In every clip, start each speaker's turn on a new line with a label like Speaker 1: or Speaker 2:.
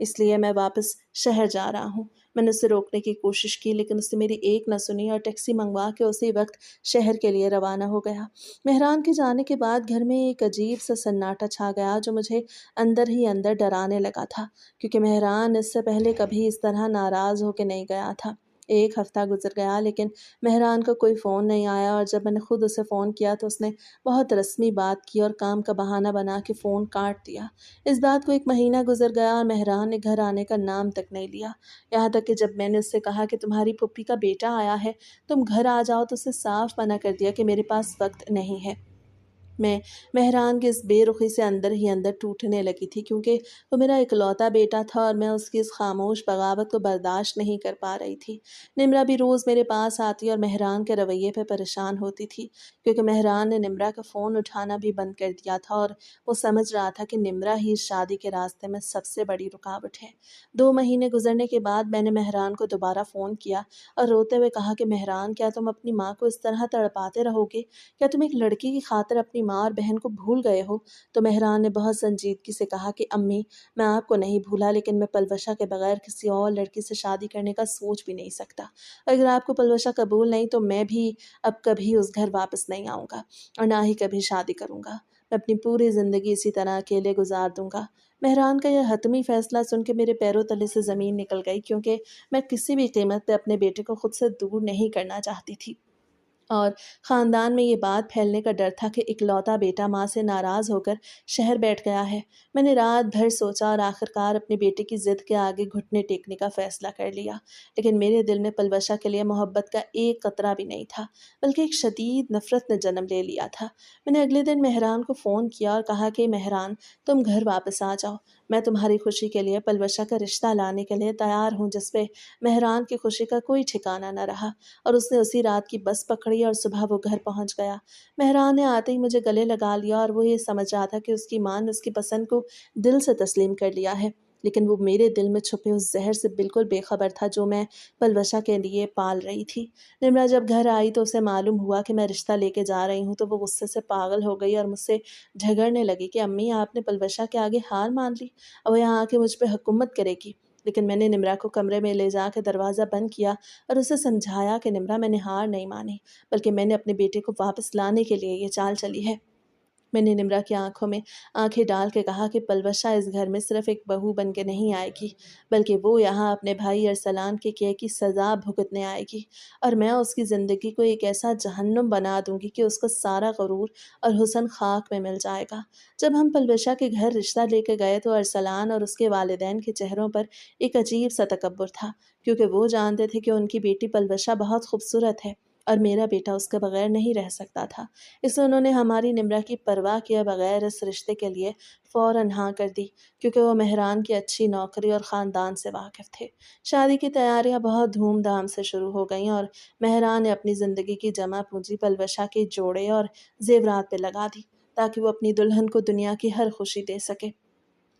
Speaker 1: اس لیے میں واپس شہر جا رہا ہوں۔ میں نے اسے روکنے کی کوشش کی لیکن اس نے میری ایک نہ سنی اور ٹیکسی منگوا کے اسی وقت شہر کے لیے روانہ ہو گیا۔ مہران کے جانے کے بعد گھر میں ایک عجیب سا سناٹا چھا گیا جو مجھے اندر ہی اندر ڈرانے لگا تھا، کیونکہ مہران اس سے پہلے کبھی اس طرح ناراض ہو کے نہیں گیا تھا۔ ایک ہفتہ گزر گیا لیکن مہران کا کوئی فون نہیں آیا، اور جب میں نے خود اسے فون کیا تو اس نے بہت رسمی بات کی اور کام کا بہانہ بنا کے فون کاٹ دیا۔ اس بات کو ایک مہینہ گزر گیا اور مہران نے گھر آنے کا نام تک نہیں لیا، یہاں تک کہ جب میں نے اس سے کہا کہ تمہاری پھوپھی کا بیٹا آیا ہے، تم گھر آ جاؤ، تو اسے صاف منع کر دیا کہ میرے پاس وقت نہیں ہے۔ میں مہران کی اس بے رخی سے اندر ہی اندر ٹوٹنے لگی تھی، کیونکہ وہ میرا اکلوتا بیٹا تھا اور میں اس کی اس خاموش بغاوت کو برداشت نہیں کر پا رہی تھی۔ نمرہ بھی روز میرے پاس آتی اور مہران کے رویے پہ پریشان ہوتی تھی، کیونکہ مہران نے نمرہ کا فون اٹھانا بھی بند کر دیا تھا اور وہ سمجھ رہا تھا کہ نمرہ ہی اس شادی کے راستے میں سب سے بڑی رکاوٹ ہے۔ 2 مہینے گزرنے کے بعد میں نے مہران کو دوبارہ فون کیا اور روتے ہوئے کہا کہ مہران، کیا تم اپنی ماں کو اس طرح تڑپاتے رہو گے؟ کیا تم ایک لڑکی کی خاطر اپنی ماں اور بہن کو بھول گئے ہو؟ تو مہران نے بہت سنجیدگی سے کہا کہ امی، میں آپ کو نہیں بھولا، لیکن میں پلوشہ کے بغیر کسی اور لڑکی سے شادی کرنے کا سوچ بھی نہیں سکتا۔ اگر آپ کو پلوشہ قبول نہیں تو میں بھی اب کبھی اس گھر واپس نہیں آؤں گا اور نہ ہی کبھی شادی کروں گا۔ میں اپنی پوری زندگی اسی طرح اکیلے گزار دوں گا۔ مہران کا یہ حتمی فیصلہ سن کے میرے پیروں تلے سے زمین نکل گئی، کیونکہ میں کسی بھی قیمت پہ اپنے بیٹے کو خود سے دور نہیں کرنا چاہتی تھی، اور خاندان میں یہ بات پھیلنے کا ڈر تھا کہ اکلوتا بیٹا ماں سے ناراض ہو کر شہر بیٹھ گیا ہے۔ میں نے رات بھر سوچا اور آخرکار اپنے بیٹے کی ضد کے آگے گھٹنے ٹیکنے کا فیصلہ کر لیا، لیکن میرے دل میں پلوشہ کے لیے محبت کا ایک قطرہ بھی نہیں تھا، بلکہ ایک شدید نفرت نے جنم لے لیا تھا۔ میں نے اگلے دن مہران کو فون کیا اور کہا کہ مہران، تم گھر واپس آ جاؤ، میں تمہاری خوشی کے لیے پلوشہ کا رشتہ لانے کے لیے تیار ہوں۔ جس پہ مہران کی خوشی کا کوئی ٹھکانہ نہ رہا اور اس نے اسی رات کی بس پکڑی اور صبح وہ گھر پہنچ گیا۔ مہران نے آتے ہی مجھے گلے لگا لیا اور وہ یہ سمجھ رہا تھا کہ اس کی ماں نے اس کی پسند کو دل سے تسلیم کر لیا ہے، لیکن وہ میرے دل میں چھپے اس زہر سے بالکل بے خبر تھا جو میں پلوشہ کے لیے پال رہی تھی۔ نمرہ جب گھر آئی تو اسے معلوم ہوا کہ میں رشتہ لے کے جا رہی ہوں تو وہ غصے سے پاگل ہو گئی اور مجھ سے جھگڑنے لگی کہ امی، آپ نے پلوشہ کے آگے ہار مان لی، اور وہ یہاں آ کے مجھ پہ حکومت کرے گی۔ لیکن میں نے نمرہ کو کمرے میں لے جا کے دروازہ بند کیا اور اسے سمجھایا کہ نمرہ، میں نے ہار نہیں مانی، بلکہ میں نے اپنے بیٹے کو واپس لانے کے لیے یہ چال چلی ہے۔ میں نے نمرہ کی آنکھوں میں آنکھیں ڈال کے کہا کہ پلوشہ اس گھر میں صرف ایک بہو بن کے نہیں آئے گی، بلکہ وہ یہاں اپنے بھائی ارسلان کے کیے کی سزا بھگتنے آئے گی، اور میں اس کی زندگی کو ایک ایسا جہنم بنا دوں گی کہ اس کا سارا غرور اور حسن خاک میں مل جائے گا۔ جب ہم پلوشہ کے گھر رشتہ لے کے گئے تو ارسلان اور اس کے والدین کے چہروں پر ایک عجیب سا تکبر تھا، کیونکہ وہ جانتے تھے کہ ان کی بیٹی پلوشہ بہت خوبصورت ہے اور میرا بیٹا اس کے بغیر نہیں رہ سکتا تھا۔ اس لیے انہوں نے ہماری نمرہ کی پرواہ کیے بغیر اس رشتے کے لیے فوراً ہاں کر دی، کیونکہ وہ مہران کی اچھی نوکری اور خاندان سے واقف تھے۔ شادی کی تیاریاں بہت دھوم دھام سے شروع ہو گئیں اور مہران نے اپنی زندگی کی جمع پونجی پلوشہ کے جوڑے اور زیورات پہ لگا دی، تاکہ وہ اپنی دلہن کو دنیا کی ہر خوشی دے سکے۔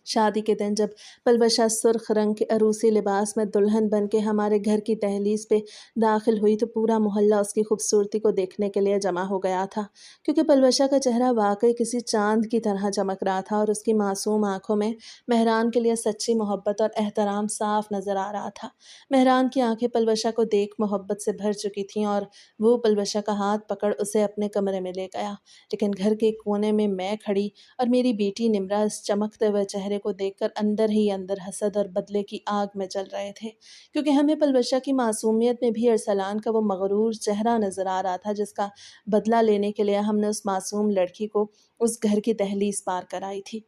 Speaker 1: شادی کے دن جب پلوشہ سرخ رنگ کے عروسی لباس میں دلہن بن کے ہمارے گھر کی دہلیز پہ داخل ہوئی تو پورا محلہ اس کی خوبصورتی کو دیکھنے کے لیے جمع ہو گیا تھا، کیونکہ پلوشہ کا چہرہ واقعی کسی چاند کی طرح چمک رہا تھا اور اس کی معصوم آنکھوں میں مہران کے لیے سچی محبت اور احترام صاف نظر آ رہا تھا۔ مہران کی آنکھیں پلوشہ کو دیکھ محبت سے بھر چکی تھیں اور وہ پلوشہ کا ہاتھ پکڑ اسے اپنے کمرے میں لے گیا، لیکن گھر کے کونے میں کھڑی اور میری بیٹی نمرہ اس چمکتے ہوئے چہرے کو دیکھ کر اندر ہی اندر حسد اور بدلے کی آگ میں جل رہے تھے، کیونکہ ہمیں پلوشہ کی معصومیت میں بھی ارسلان کا وہ مغرور چہرہ نظر آ رہا تھا جس کا بدلہ لینے کے لیے ہم نے اس معصوم لڑکی کو اس گھر کی دہلیز پار کرائی تھی۔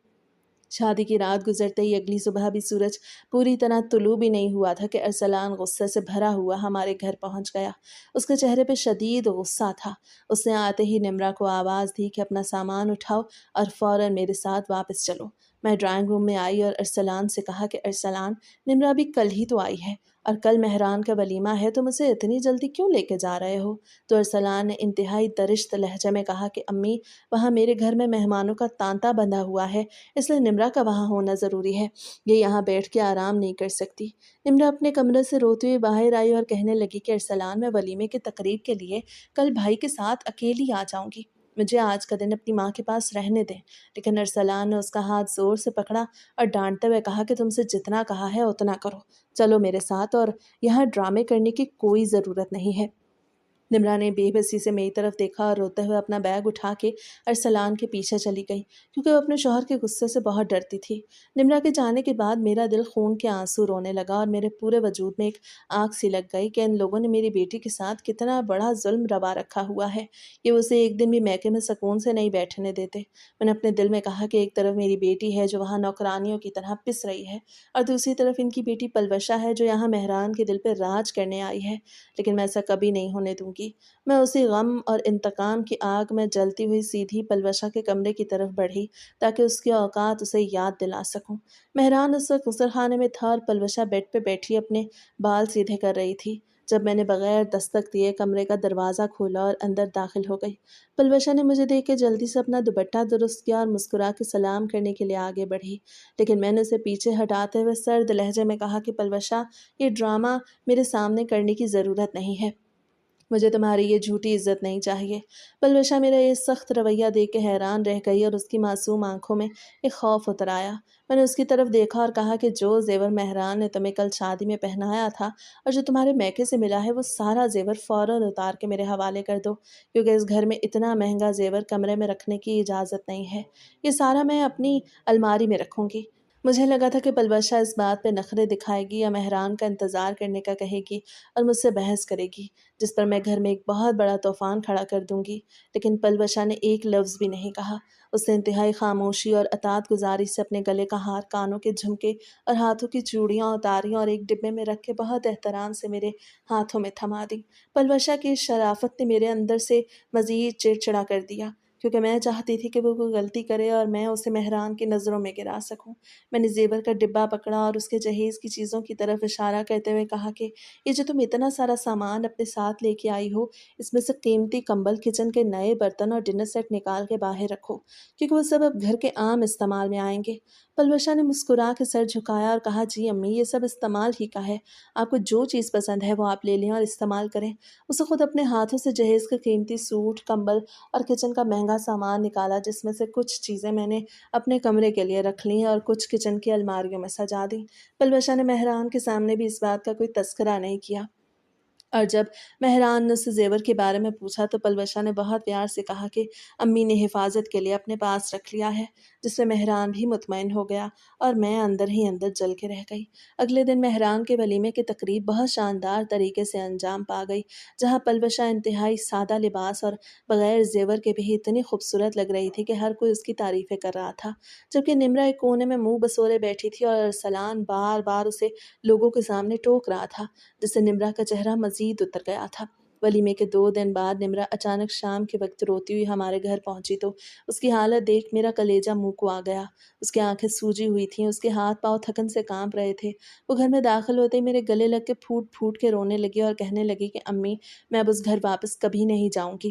Speaker 1: شادی کی رات گزرتے ہی اگلی صبح بھی سورج پوری طرح طلوع بھی نہیں ہوا تھا کہ ارسلان غصے سے بھرا ہوا ہمارے گھر پہنچ گیا۔ اس کے چہرے پہ شدید غصہ تھا۔ اس نے آتے ہی نمرہ کو آواز دی کہ اپنا سامان اٹھاؤ اور فوراً میرے ساتھ واپس چلو۔ میں ڈرائنگ روم میں آئی اور ارسلان سے کہا کہ ارسلان، نمرہ بھی کل ہی تو آئی ہے اور کل مہران کا ولیمہ ہے، تم اسے اتنی جلدی کیوں لے کے جا رہے ہو؟ تو ارسلان نے انتہائی درشت لہجے میں کہا کہ امی، وہاں میرے گھر میں مہمانوں کا تانتا بندھا ہوا ہے، اس لیے نمرہ کا وہاں ہونا ضروری ہے، یہ یہاں بیٹھ کے آرام نہیں کر سکتی۔ نمرہ اپنے کمرے سے روتی ہوئی باہر آئی اور کہنے لگی کہ ارسلان، میں ولیمے کی تقریب کے لیے کل بھائی کے ساتھ اکیلی آ جاؤں گی۔ مجھے آج کا دن اپنی ماں کے پاس رہنے دیں۔ لیکن ارسلان نے اس کا ہاتھ زور سے پکڑا اور ڈانٹتے ہوئے کہا کہ تم سے جتنا کہا ہے اتنا کرو، چلو میرے ساتھ، اور یہاں ڈرامے کرنے کی کوئی ضرورت نہیں ہے۔ نمرا نے بے بسی سے میری طرف دیکھا اور روتے ہوئے اپنا بیگ اٹھا کے ارسلان کے پیچھے چلی گئی، کیونکہ وہ اپنے شوہر کے غصے سے بہت ڈرتی تھی۔ نمرا کے جانے کے بعد میرا دل خون کے آنسو رونے لگا اور میرے پورے وجود میں ایک آگ سی لگ گئی کہ ان لوگوں نے میری بیٹی کے ساتھ کتنا بڑا ظلم روا رکھا ہوا ہے کہ وہ اسے ایک دن بھی میکے میں سکون سے نہیں بیٹھنے دیتے۔ میں نے اپنے دل میں کہا کہ ایک طرف میری بیٹی ہے جو وہاں نوکرانیوں کی طرح پس رہی ہے، اور دوسری طرف ان کی بیٹی پلوشا ہے جو یہاں مہران کے دل پہ راج کرنے آئی ہے، لیکن میں ایسا کبھی نہیں ہونے دوں گی۔ میں اسی غم اور انتقام کی آگ میں جلتی ہوئی سیدھی پلوشا کے کمرے کی طرف بڑھی تاکہ اس کے اوقات اسے یاد دلا سکوں۔ مہران اس وقت غسل خانے میں تھا اور پلوشا بیڈ پہ بیٹھی اپنے بال سیدھے کر رہی تھی جب میں نے بغیر دستک دیے کمرے کا دروازہ کھولا اور اندر داخل ہو گئی۔ پلوشا نے مجھے دیکھ کے جلدی سے اپنا دوپٹہ درست کیا اور مسکرا کے سلام کرنے کے لیے آگے بڑھی، لیکن میں نے اسے پیچھے ہٹاتے ہوئے سرد لہجے میں کہا کہ پلوشا، یہ ڈرامہ میرے سامنے کرنے کی ضرورت نہیں ہے، مجھے تمہاری یہ جھوٹی عزت نہیں چاہیے۔ پلوشا میرا یہ سخت رویہ دیکھ کے حیران رہ گئی اور اس کی معصوم آنکھوں میں ایک خوف اتر آیا۔ میں نے اس کی طرف دیکھا اور کہا کہ جو زیور مہران نے تمہیں کل شادی میں پہنایا تھا اور جو تمہارے میکے سے ملا ہے، وہ سارا زیور فوراً اتار کے میرے حوالے کر دو، کیونکہ اس گھر میں اتنا مہنگا زیور کمرے میں رکھنے کی اجازت نہیں ہے۔ یہ سارا میں اپنی الماری میں رکھوں گی۔ مجھے لگا تھا کہ پلوشا اس بات پہ نخرے دکھائے گی یا مہران کا انتظار کرنے کا کہے گی اور مجھ سے بحث کرے گی، جس پر میں گھر میں ایک بہت بڑا طوفان کھڑا کر دوں گی، لیکن پلوشا نے ایک لفظ بھی نہیں کہا۔ اس نے انتہائی خاموشی اور اطاعت گزاری سے اپنے گلے کا ہار، کانوں کے جھمکے اور ہاتھوں کی چوڑیاں اتاری اور ایک ڈبے میں رکھ کے بہت احترام سے میرے ہاتھوں میں تھما دی۔ پلوشا کی اس شرافت نے میرے اندر سے مزید چڑچڑا کر دیا، کیونکہ میں چاہتی تھی کہ وہ کوئی غلطی کرے اور میں اسے مہران کی نظروں میں گرا سکوں۔ میں نے زیور کا ڈبہ پکڑا اور اس کے جہیز کی چیزوں کی طرف اشارہ کرتے ہوئے کہا کہ یہ جو تم اتنا سارا سامان اپنے ساتھ لے کے آئی ہو، اس میں سے قیمتی کمبل، کچن کے نئے برتن اور ڈنر سیٹ نکال کے باہر رکھو، کیونکہ وہ سب اب گھر کے عام استعمال میں آئیں گے۔ پلوشا نے مسکرا کے سر جھکایا اور کہا، جی امی، یہ سب استعمال ہی کا ہے، آپ کو جو چیز پسند ہے وہ آپ لے لیں اور استعمال کریں۔ اسے خود اپنے ہاتھوں سے جہیز کے قیمتی سوٹ، کمبل اور کچن کا مہنگا سامان نکالا، جس میں سے کچھ چیزیں میں نے اپنے کمرے کے لیے رکھ لیں اور کچھ کچن کی الماریوں میں سجا دیں۔ پلوشا نے مہران کے سامنے بھی اس بات کا کوئی تذکرہ نہیں کیا، اور جب مہران نے اس سے زیور کے بارے میں پوچھا تو پلوشا نے بہت پیار سے کہا کہ امی نے حفاظت کے لیے اپنے پاس رکھ لیا ہے، جس سے مہران بھی مطمئن ہو گیا اور میں اندر ہی اندر جل کے رہ گئی۔ اگلے دن مہران کے ولیمے کی تقریب بہت شاندار طریقے سے انجام پا گئی، جہاں پلوشا انتہائی سادہ لباس اور بغیر زیور کے بھی اتنی خوبصورت لگ رہی تھی کہ ہر کوئی اس کی تعریفیں کر رہا تھا، جبکہ نمرا ایک کونے میں منہ بسورے بیٹھی تھی اور ارسلان بار بار اسے لوگوں کے سامنے ٹوک رہا تھا، جس سے نمرا کا چہرہ مزید اتر گیا تھا۔ ولیمے کے 2 دن بعد نمرا اچانک شام کے وقت روتی ہوئی ہمارے گھر پہنچی تو اس کی حالت دیکھ میرا کلیجہ منہ کو آ گیا۔ اس کی آنکھیں سوجی ہوئی تھیں، اس کے ہاتھ پاؤں تھکن سے کانپ رہے تھے۔ وہ گھر میں داخل ہوتے ہی میرے گلے لگ کے پھوٹ پھوٹ کے رونے لگی اور کہنے لگی کہ امی، میں اب اس گھر واپس کبھی نہیں جاؤں گی۔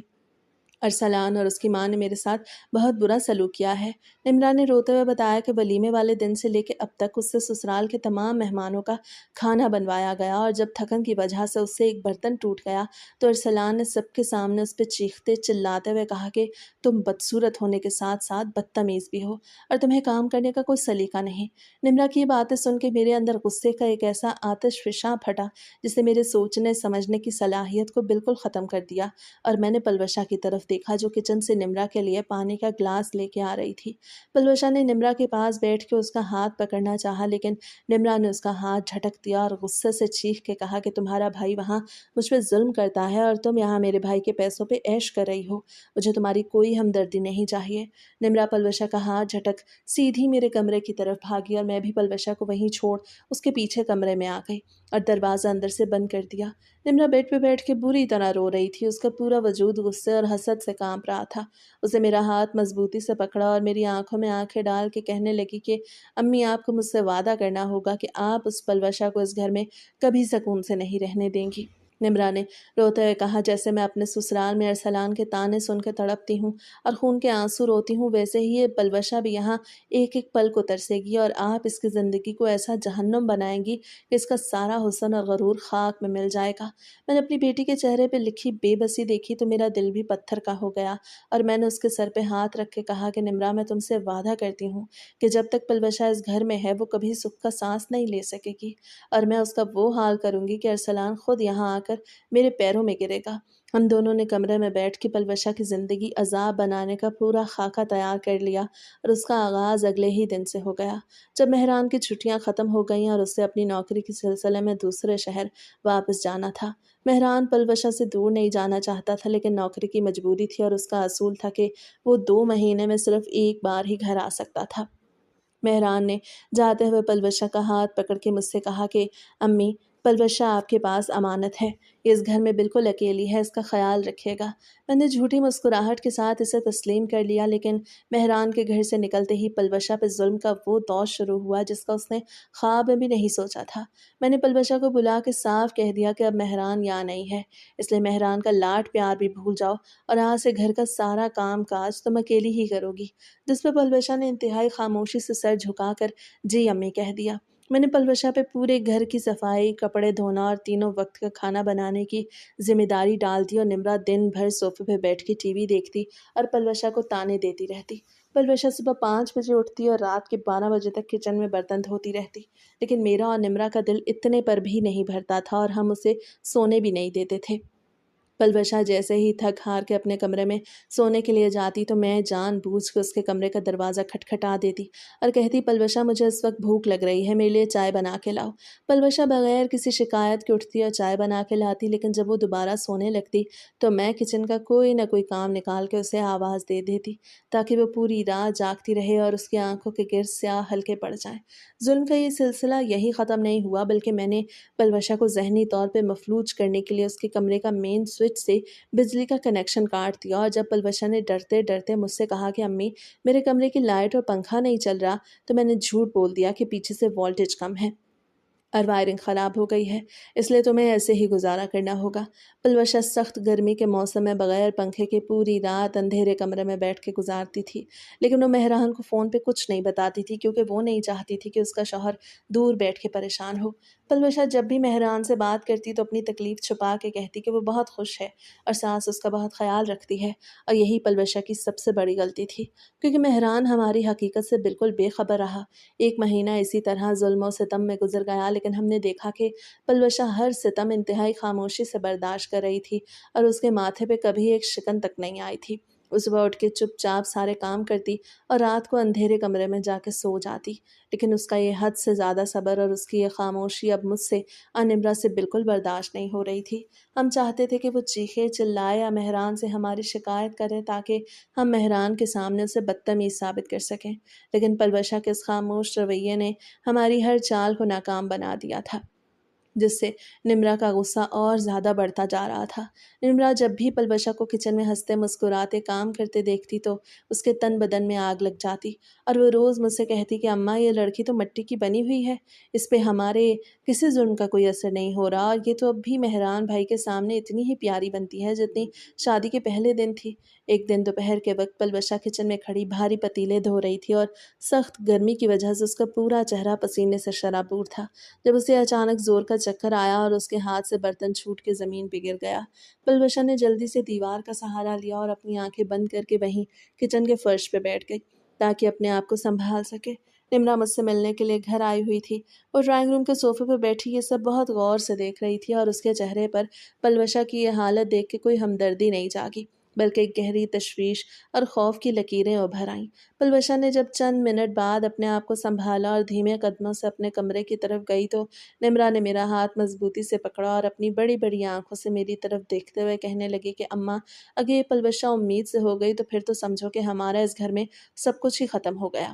Speaker 1: ارسلان اور اس کی ماں نے میرے ساتھ بہت برا سلوک کیا ہے۔ نمرا نے روتے ہوئے بتایا کہ ولیمے والے دن سے لے کے اب تک اس سے سسرال کے تمام مہمانوں کا کھانا بنوایا گیا، اور جب تھکن کی وجہ سے اس سے ایک برتن ٹوٹ گیا تو ارسلان نے سب کے سامنے اس پہ چیختے چلاتے ہوئے کہا کہ تم بدصورت ہونے کے ساتھ ساتھ بدتمیز بھی ہو اور تمہیں کام کرنے کا کوئی سلیقہ نہیں۔ نمرا کی یہ باتیں سن کے میرے اندر غصے کا ایک ایسا آتش فشاں پھٹا جس نے میرے سوچنے سمجھنے کی صلاحیت کو بالکل ختم کر دیا، اور میں نے پلوشا کی طرف دیکھا جو کچن سے نمرا کے لیے پانی کا گلاس لے کے آ رہی تھی۔ پلوشا نے نمرا کے پاس بیٹھ کے اس کا ہاتھ پکڑنا چاہا، لیکن نمرا نے اس کا ہاتھ جھٹک دیا اور غصے سے چیخ کے کہا کہ تمہارا بھائی وہاں مجھ پہ ظلم کرتا ہے اور تم یہاں میرے بھائی کے پیسوں پہ عیش کر رہی ہو، مجھے تمہاری کوئی ہمدردی نہیں چاہیے۔ نمرا پلوشا کا ہاتھ جھٹک سیدھی میرے کمرے کی طرف بھاگی اور میں بھی پلوشا کو وہیں چھوڑ اس کے پیچھے کمرے میں آ گئی اور دروازہ اندر سے بند کر دیا۔ نمرا بیڈ پہ بیٹھ کے بری طرح رو رہی تھی، اس کا پورا وجود غصے اور حسد سے کانپ رہا تھا۔ اسے میرا ہاتھ مضبوطی سے پکڑا اور میری آنکھوں میں آنکھیں ڈال کے کہنے لگی کہ امی، آپ کو مجھ سے وعدہ کرنا ہوگا کہ آپ اس پلوشا کو اس گھر میں کبھی سکون سے نہیں رہنے دیں گی۔ نمرا نے روتے ہوئے کہا، جیسے میں اپنے سسرال میں ارسلان کے طعنے سن کے تڑپتی ہوں اور خون کے آنسو روتی ہوں، ویسے ہی یہ پلوشہ بھی یہاں ایک ایک پل کو ترسے گی اور آپ اس کی زندگی کو ایسا جہنم بنائیں گی کہ اس کا سارا حسن اور غرور خاک میں مل جائے گا۔ میں نے اپنی بیٹی کے چہرے پہ لکھی بے بسی دیکھی تو میرا دل بھی پتھر کا ہو گیا، اور میں نے اس کے سر پہ ہاتھ رکھ کے کہا کہ نمرا، میں تم سے وعدہ کرتی ہوں کہ جب تک پلوشہ اس گھر میں ہے وہ کبھی سکھ کا سانس نہیں لے سکے گی، اور میں اس کا وہ حال کروں گی کہ ارسلان خود یہاں آ کر میرے پیروں میں گرے گا۔ ہم دونوں نے کمرے میں بیٹھ کے پلوشہ کی زندگی عذاب بنانے کا پورا خاکہ تیار کر لیا، اور اس کا آغاز اگلے ہی دن سے ہو گیا جب مہران کی چھٹیاں ختم ہو گئیں اور اسے اپنی نوکری کے سلسلے میں دوسرے شہر واپس جانا تھا۔ مہران پلوشہ سے دور نہیں جانا چاہتا تھا، لیکن نوکری کی مجبوری تھی اور اس کا اصول تھا کہ وہ 2 مہینے میں صرف ایک بار ہی گھر آ سکتا تھا۔ مہران نے جاتے ہوئے پلوشہ کا ہاتھ پکڑ کے مجھ سے کہا کہ امی، پلوشہ آپ کے پاس امانت ہے، یہ اس گھر میں بالکل اکیلی ہے، اس کا خیال رکھیے گا۔ میں نے جھوٹی مسکراہٹ کے ساتھ اسے تسلیم کر لیا، لیکن مہران کے گھر سے نکلتے ہی پلوشہ پہ ظلم کا وہ دور شروع ہوا جس کا اس نے خواب میں بھی نہیں سوچا تھا۔ میں نے پلوشہ کو بلا کے صاف کہہ دیا کہ اب مہران یہاں نہیں ہے، اس لیے مہران کا لاڈ پیار بھی بھول جاؤ اور آج سے گھر کا سارا کام کاج تم اکیلی ہی کرو گی۔ جس پہ پلوشہ نے انتہائی خاموشی سے سر جھکا کر جی امی کہہ دیا۔ میں نے پلوشہ پہ پورے گھر کی صفائی، کپڑے دھونا اور تینوں وقت کا کھانا بنانے کی ذمہ داری ڈال دی، اور نمرا دن بھر صوفے پہ بیٹھ کے ٹی وی دیکھتی اور پلوشہ کو طعنے دیتی رہتی۔ پلوشہ صبح 5 بجے اٹھتی اور رات کے 12 بجے تک کچن میں برتن دھوتی رہتی، لیکن میرا اور نمرا کا دل اتنے پر بھی نہیں بھرتا تھا اور ہم اسے سونے بھی نہیں دیتے تھے۔ پلوشہ جیسے ہی تھک ہار کے اپنے کمرے میں سونے کے لیے جاتی تو میں جان بوجھ کے اس کے کمرے کا دروازہ کھٹکھٹا دیتی اور کہتی، پلوشہ مجھے اس وقت بھوک لگ رہی ہے، میرے لیے چائے بنا کے لاؤ۔ پلوشہ بغیر کسی شکایت کے اٹھتی اور چائے بنا کے لاتی، لیکن جب وہ دوبارہ سونے لگتی تو میں کچن کا کوئی نہ کوئی کام نکال کے اسے آواز دے دیتی تاکہ وہ پوری رات جاگتی رہے اور اس کی آنکھوں کے گرد سیاہ حلقے پڑ جائیں۔ ظلم کا یہ سلسلہ یہی ختم نہیں ہوا، بلکہ میں نے پلوشہ کو ذہنی طور پہ مفلوج کرنے کے لیے اس کے کمرے کا مین سوئچ سے بجلی کا کنیکشن کاٹ دیا، اور جب پلوشہ نے ڈرتے ڈرتے مجھ سے کہا کہ امی، میرے کمرے کی لائٹ اور پنکھا نہیں چل رہا، تو میں نے جھوٹ بول دیا کہ پیچھے سے وولٹیج کم ہے اور وائرنگ خراب ہو گئی ہے، اس لیے تمہیں ایسے ہی گزارا کرنا ہوگا۔ پلوشہ سخت گرمی کے موسم میں بغیر پنکھے کے پوری رات اندھیرے کمرے میں بیٹھ کے گزارتی تھی، لیکن وہ مہران کو فون پہ کچھ نہیں بتاتی تھی کیونکہ وہ نہیں چاہتی تھی کہ اس کا شوہر دور بیٹھ کے پریشان ہو۔ پلوشہ جب بھی مہران سے بات کرتی تو اپنی تکلیف چھپا کے کہتی کہ وہ بہت خوش ہے اور ساس اس کا بہت خیال رکھتی ہے، اور یہی پلوشہ کی سب سے بڑی غلطی تھی کیونکہ مہران ہماری حقیقت سے بالکل بے خبر رہا۔ 1 مہینہ اسی طرح ظلم و ستم میں گزر گیا، لیکن ہم نے دیکھا کہ پلوشہ ہر ستم انتہائی خاموشی سے برداشت کر رہی تھی اور اس کے ماتھے پہ کبھی ایک شکن تک نہیں آئی تھی۔ وہ صبح اٹھ کے چپ چاپ سارے کام کرتی اور رات کو اندھیرے کمرے میں جا کے سو جاتی، لیکن اس کا یہ حد سے زیادہ صبر اور اس کی یہ خاموشی اب مجھ سے اور نمرا سے بالکل برداشت نہیں ہو رہی تھی۔ ہم چاہتے تھے کہ وہ چیخے چلائے یا مہران سے ہماری شکایت کرے تاکہ ہم مہران کے سامنے اسے بدتمیز ثابت کر سکیں، لیکن پلوشہ کے اس خاموش رویے نے ہماری ہر چال کو ناکام بنا دیا تھا، جس سے نمرا کا غصہ اور زیادہ بڑھتا جا رہا تھا۔ نمرا جب بھی پلوشہ کو کچن میں ہنستے مسکراتے کام کرتے دیکھتی تو اس کے تن بدن میں آگ لگ جاتی، اور وہ روز مجھ سے کہتی کہ اماں، یہ لڑکی تو مٹی کی بنی ہوئی ہے، اس پہ ہمارے کسی ظلم کا کوئی اثر نہیں ہو رہا، اور یہ تو اب بھی مہران بھائی کے سامنے اتنی ہی پیاری بنتی ہے جتنی شادی کے پہلے دن تھی۔ ایک دن دوپہر کے وقت پلوشہ کچن میں کھڑی بھاری پتیلے دھو رہی تھی اور سخت گرمی کی وجہ سے اس کا پورا چہرہ پسینے سے شرابور تھا جب اسے اچانک زور کا چکر آیا اور اس کے ہاتھ سے برتن چھوٹ کے زمین پہ گر گیا۔ پلوشہ نے جلدی سے دیوار کا سہارا لیا اور اپنی آنکھیں بند کر کے وہیں کچن کے فرش پہ بیٹھ گئی تاکہ اپنے آپ کو سنبھال سکے۔ نمرا مجھ سے ملنے کے لیے گھر آئی ہوئی تھی، وہ ڈرائنگ روم کے صوفے پہ بیٹھی یہ سب بہت غور سے دیکھ رہی تھی، اور اس کے چہرے پر پلوشہ کی یہ حالت دیکھ کے کوئی ہمدردی نہیں جاگی بلکہ ایک گہری تشویش اور خوف کی لکیریں ابھر آئیں۔ پلوشہ نے جب چند منٹ بعد اپنے آپ کو سنبھالا اور دھیمے قدموں سے اپنے کمرے کی طرف گئی تو نمرا نے میرا ہاتھ مضبوطی سے پکڑا اور اپنی بڑی بڑی آنکھوں سے میری طرف دیکھتے ہوئے کہنے لگی کہ اماں، اگر یہ پلوشہ امید سے ہو گئی تو پھر تو سمجھو کہ ہمارا اس گھر میں سب کچھ ہی ختم ہو گیا۔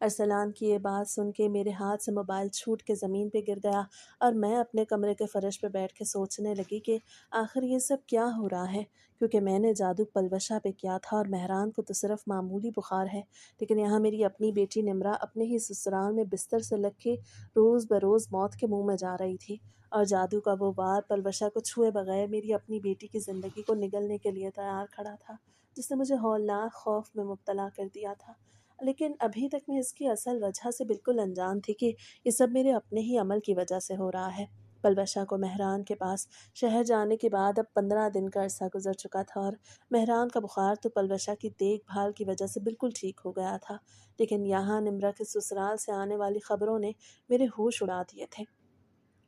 Speaker 1: ارسلان کی یہ بات سن کے میرے ہاتھ سے موبائل چھوٹ کے زمین پہ گر گیا اور میں اپنے کمرے کے فرش پہ بیٹھ کے سوچنے لگی کہ آخر یہ سب کیا ہو رہا ہے، کیونکہ میں نے جادو پلوشہ پہ کیا تھا اور مہران کو تو صرف معمولی بخار ہے، لیکن یہاں میری اپنی بیٹی نمرا اپنے ہی سسرال میں بستر سے لگ کے روز بروز موت کے منہ میں جا رہی تھی، اور جادو کا وہ وار پلوشہ کو چھوئے بغیر میری اپنی بیٹی کی زندگی کو نگلنے کے لیے تیار کھڑا تھا، جس نے مجھے ہولناک خوف میں مبتلا کر دیا تھا۔ لیکن ابھی تک میں اس کی اصل وجہ سے بالکل انجان تھی کہ یہ سب میرے اپنے ہی عمل کی وجہ سے ہو رہا ہے۔ پلوشہ کو مہران کے پاس شہر جانے کے بعد اب 15 دن کا عرصہ گزر چکا تھا، اور مہران کا بخار تو پلوشہ کی دیکھ بھال کی وجہ سے بالکل ٹھیک ہو گیا تھا، لیکن یہاں نمرا کے سسرال سے آنے والی خبروں نے میرے ہوش اڑا دیے تھے۔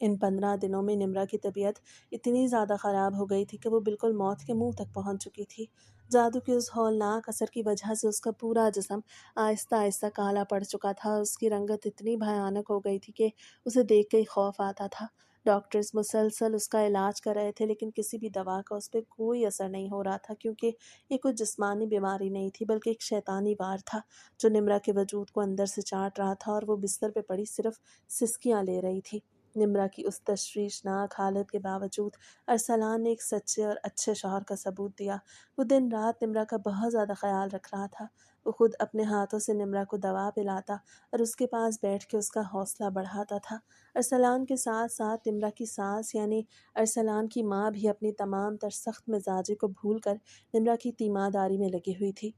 Speaker 1: ان 15 دنوں میں نمرا کی طبیعت اتنی زیادہ خراب ہو گئی تھی کہ وہ بالکل موت کے منہ تک پہنچ چکی تھی۔ جادو کے اس ہولناک اثر کی وجہ سے اس کا پورا جسم آہستہ آہستہ کالا پڑ چکا تھا، اور اس کی رنگت اتنی بھیانک ہو گئی تھی کہ اسے دیکھ کے ہی خوف آتا تھا۔ ڈاکٹرز مسلسل اس کا علاج کر رہے تھے، لیکن کسی بھی دوا کا اس پہ کوئی اثر نہیں ہو رہا تھا، کیونکہ یہ کوئی جسمانی بیماری نہیں تھی بلکہ ایک شیطانی وار تھا جو نمرا کے وجود کو اندر سے چاٹ رہا تھا، اور وہ بستر پہ پڑی صرف سسکیاں لے رہی تھی۔ نمرا کی اس تشویشناک حالت کے باوجود ارسلان نے ایک سچے اور اچھے شوہر کا ثبوت دیا۔ وہ دن رات نمرا کا بہت زیادہ خیال رکھ رہا تھا۔ وہ خود اپنے ہاتھوں سے نمرا کو دوا پلاتا اور اس کے پاس بیٹھ کے اس کا حوصلہ بڑھاتا تھا۔ ارسلان کے ساتھ ساتھ نمرا کی ساس یعنی ارسلان کی ماں بھی اپنی تمام تر سخت مزاجی کو بھول کر نمرا کی تیمارداری میں لگی ہوئی تھی۔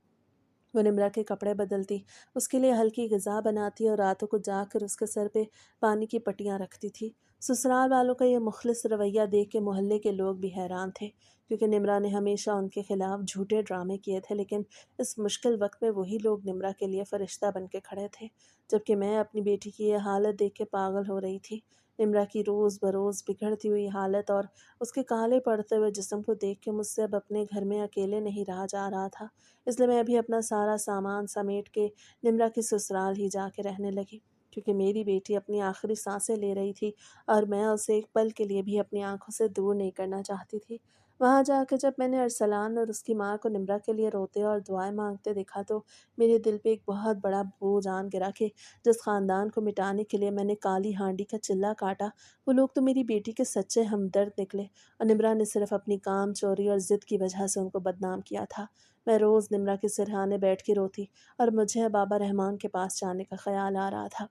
Speaker 1: وہ نمرا کے کپڑے بدلتی، اس کے لیے ہلکی غذا بناتی اور راتوں کو جا کر اس کے سر پہ پانی کی پٹیاں رکھتی تھی۔ سسرال والوں کا یہ مخلص رویہ دیکھ کے محلے کے لوگ بھی حیران تھے، کیونکہ نمرا نے ہمیشہ ان کے خلاف جھوٹے ڈرامے کیے تھے، لیکن اس مشکل وقت میں وہی لوگ نمرا کے لیے فرشتہ بن کے کھڑے تھے، جبکہ میں اپنی بیٹی کی یہ حالت دیکھ کے پاگل ہو رہی تھی۔ نمرا کی روز بروز بگڑتی ہوئی حالت اور اس کے کالے پڑتے ہوئے جسم کو دیکھ کے مجھ سے اب اپنے گھر میں اکیلے نہیں رہا جا رہا تھا، اس لیے میں بھی اپنا سارا سامان سمیٹ کے نمرا کے سسرال ہی جا کے رہنے لگی، کیونکہ میری بیٹی اپنی آخری سانسیں لے رہی تھی اور میں اسے ایک پل کے لیے بھی اپنی آنکھوں سے دور نہیں کرنا چاہتی تھی۔ وہاں جا کے جب میں نے ارسلان اور اس کی ماں کو نمرا کے لیے روتے اور دعائیں مانگتے دیکھا تو میرے دل پہ ایک بہت بڑا بوجھ آن گرا کہ جس خاندان کو مٹانے کے لیے میں نے کالی ہانڈی کا چلہ کاٹا، وہ لوگ تو میری بیٹی کے سچے ہمدرد نکلے، اور نمرا نے صرف اپنی کام چوری اور ضد کی وجہ سے ان کو بدنام کیا تھا۔ میں روز نمرا کے سرہانے بیٹھ کے روتی، اور مجھے بابا رحمان کے پاس جانے کا خیال آ رہا تھا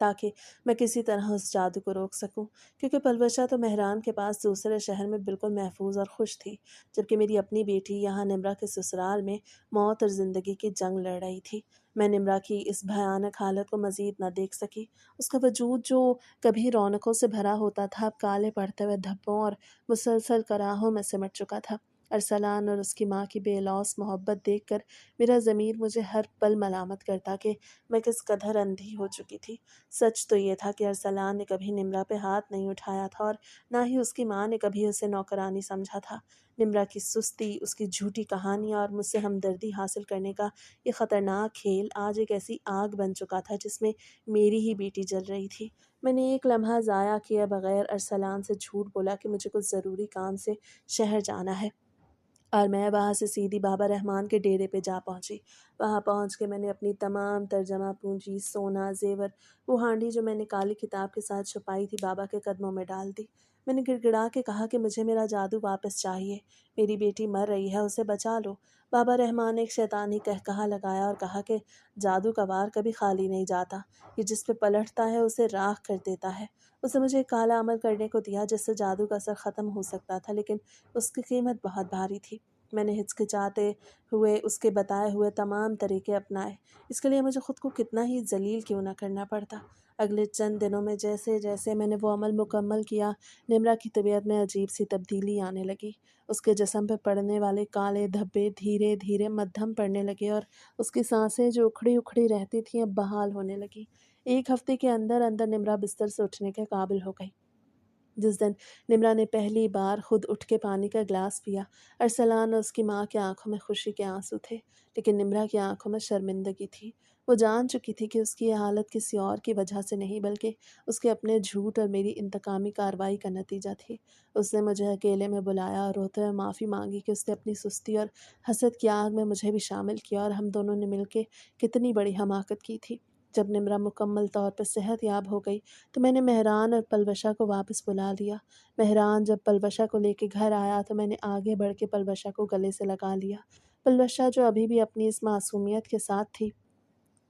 Speaker 1: تاکہ میں کسی طرح اس جادو کو روک سکوں، کیونکہ پلوشہ تو مہران کے پاس دوسرے شہر میں بالکل محفوظ اور خوش تھی، جبکہ میری اپنی بیٹی یہاں نمرا کے سسرال میں موت اور زندگی کی جنگ لڑ رہی تھی۔ میں نمرا کی اس بھیانک حالت کو مزید نہ دیکھ سکی۔ اس کا وجود جو کبھی رونقوں سے بھرا ہوتا تھا اب کالے پڑتے ہوئے دھبوں اور مسلسل کراہوں میں سمٹ چکا تھا۔ ارسلان اور اس کی ماں کی بے لوث محبت دیکھ کر میرا ضمیر مجھے ہر پل ملامت کرتا کہ میں کس قدر اندھی ہو چکی تھی۔ سچ تو یہ تھا کہ ارسلان نے کبھی نمرا پہ ہاتھ نہیں اٹھایا تھا، اور نہ ہی اس کی ماں نے کبھی اسے نوکرانی سمجھا تھا۔ نمرا کی سستی، اس کی جھوٹی کہانیاں اور مجھ سے ہمدردی حاصل کرنے کا یہ خطرناک کھیل آج ایک ایسی آگ بن چکا تھا جس میں میری ہی بیٹی جل رہی تھی۔ میں نے ایک لمحہ ضائع کیے بغیر ارسلان سے جھوٹ بولا کہ مجھے کچھ ضروری کام سے شہر جانا ہے، اور میں وہاں سے سیدھی بابا رحمان کے ڈیرے پہ جا پہنچی۔ وہاں پہنچ کے میں نے اپنی تمام ترجمہ پونجی، سونا، زیور، وہ ہانڈی جو میں نے کالی کتاب کے ساتھ چھپائی تھی بابا کے قدموں میں ڈال دی۔ میں نے گڑ گڑا کے کہا کہ مجھے میرا جادو واپس چاہیے، میری بیٹی مر رہی ہے، اسے بچا لو۔ بابا رحمان نے ایک شیطانی قہقہہ لگایا اور کہا کہ جادو کا وار کبھی خالی نہیں جاتا، یہ جس پہ پلٹتا ہے اسے راکھ کر دیتا ہے۔ اسے مجھے ایک کالا عمل کرنے کو دیا جس سے جادو کا اثر ختم ہو سکتا تھا، لیکن اس کی قیمت بہت بھاری تھی۔ میں نے ہچکچاتے ہوئے اس کے بتائے ہوئے تمام طریقے اپنائے، اس کے لیے مجھے خود کو کتنا ہی ذلیل کیوں نہ کرنا پڑتا۔ اگلے چند دنوں میں جیسے جیسے میں نے وہ عمل مکمل کیا، نمرا کی طبیعت میں عجیب سی تبدیلی آنے لگی۔ اس کے جسم پہ پڑنے والے کالے دھبے دھیرے دھیرے مدھم پڑنے لگے، اور اس کی سانسیں جو اکھڑی اکھڑی رہتی تھیں اب بحال ہونے لگی۔ ایک ہفتے کے اندر اندر نمرا بستر سے اٹھنے کے قابل ہو گئی۔ جس دن نمرا نے پہلی بار خود اٹھ کے پانی کا گلاس پیا، ارسلان اور اس کی ماں کی آنکھوں میں خوشی کے آنسو تھے، لیکن نمرا کی آنکھوں میں شرمندگی تھی۔ وہ جان چکی تھی کہ اس کی یہ حالت کسی اور کی وجہ سے نہیں بلکہ اس کے اپنے جھوٹ اور میری انتقامی کارروائی کا نتیجہ تھی۔ اس نے مجھے اکیلے میں بلایا اور روتے ہوئے معافی مانگی کہ اس نے اپنی سستی اور حسد کی آگ میں مجھے بھی شامل کیا اور ہم دونوں نے مل کے کتنی بڑی حماقت کی تھی۔ جب نمرا مکمل طور پر صحت یاب ہو گئی تو میں نے مہران اور پلوشا کو واپس بلا لیا۔ مہران جب پلوشا کو لے کے گھر آیا تو میں نے آگے بڑھ کے پلوشا کو گلے سے لگا لیا۔ پلوشا جو ابھی بھی اپنی اس معصومیت کے ساتھ تھی،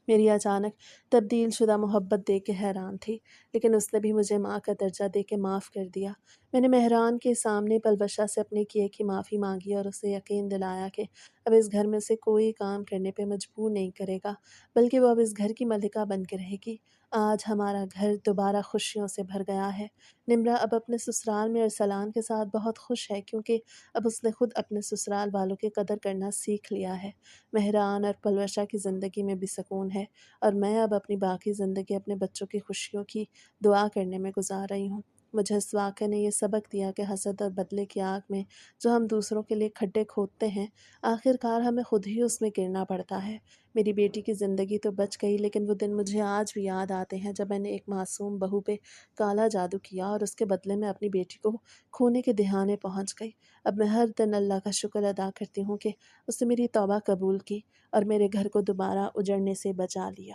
Speaker 1: میری اچانک تبدیل شدہ محبت دیکھ کے حیران تھی، لیکن اس نے بھی مجھے ماں کا درجہ دے کے معاف کر دیا۔ میں نے مہران کے سامنے پلوشا سے اپنے کیے کی معافی مانگی اور اسے یقین دلایا کہ اب اس گھر میں سے کوئی کام کرنے پہ مجبور نہیں کرے گا، بلکہ وہ اب اس گھر کی ملکہ بن کے رہے گی۔ آج ہمارا گھر دوبارہ خوشیوں سے بھر گیا ہے۔ نمرا اب اپنے سسرال میں ارسلان کے ساتھ بہت خوش ہے، کیونکہ اب اس نے خود اپنے سسرال والوں کی قدر کرنا سیکھ لیا ہے۔ مہران اور پلوشا کی زندگی میں بھی سکون ہے، اور میں اب اپنی باقی زندگی اپنے بچوں کی خوشیوں کی دعا کرنے میں گزار رہی ہوں۔ مجھے اس واقعے نے یہ سبق دیا کہ حسد اور بدلے کی آگ میں جو ہم دوسروں کے لیے کھڈے کھودتے ہیں، آخر کار ہمیں خود ہی اس میں گرنا پڑتا ہے۔ میری بیٹی کی زندگی تو بچ گئی، لیکن وہ دن مجھے آج بھی یاد آتے ہیں جب میں نے ایک معصوم بہو پہ کالا جادو کیا اور اس کے بدلے میں اپنی بیٹی کو کھونے کے دہانے پہنچ گئی۔ اب میں ہر دن اللہ کا شکر ادا کرتی ہوں کہ اس نے میری توبہ قبول کی اور میرے گھر کو دوبارہ اجڑنے سے بچا لیا۔